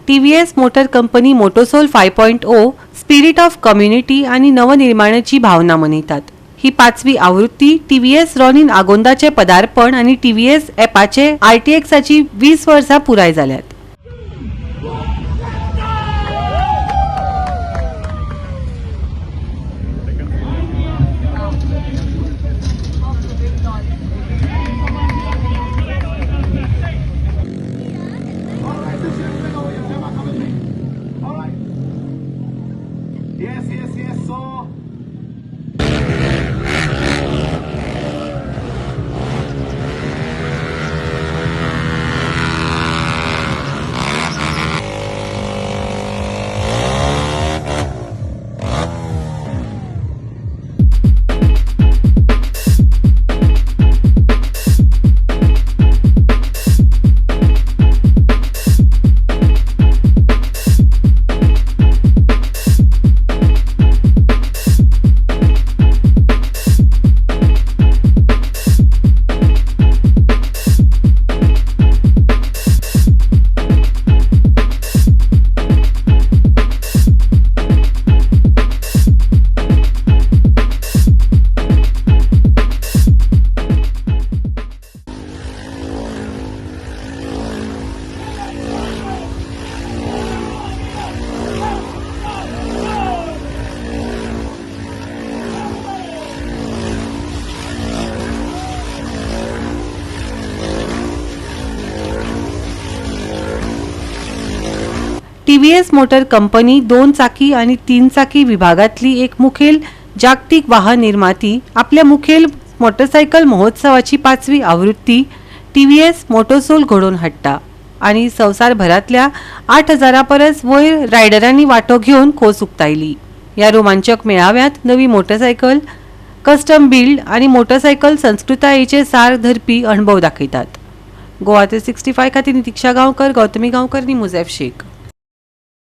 TVS motor company Motosoul 5.0 spirit of community आणि नवनिर्माणाची भावना मनयतात। ही 5वी आवृत्ती टीव्हीएस रॉनिन आगोंदाचे पदार्पण आणि टीव्हीएस एपाचे आरटीएक्साची 20 वर्सां पुराय जाल्यात। Yes, so TVS motor company 2 चाकी आणि 3 चाकी विभागातली एक मुखेल जागतिक वाहन निर्माती आपल्या मुखेल मोटरसायकल महोत्सवाची 5वी आवृत्ती टीव्हीएस मोटोसोल घडोवन हाडटा आणि संवसारभरातल्या 8000 परस वयर रायडरांनी वांटो घेवन खोस उक्तायली। या रोमांचक मेळाव्यात नवी मोटरसायकल, कस्टम बिल्ड आणि मोटरसायकल संस्कृतायेचे सार धरपी अणभव दाखयतात। गोवा 365 खातीर नितीक्षा गांवकर, गौतमी गांवकर आणि मुझेफ शेख।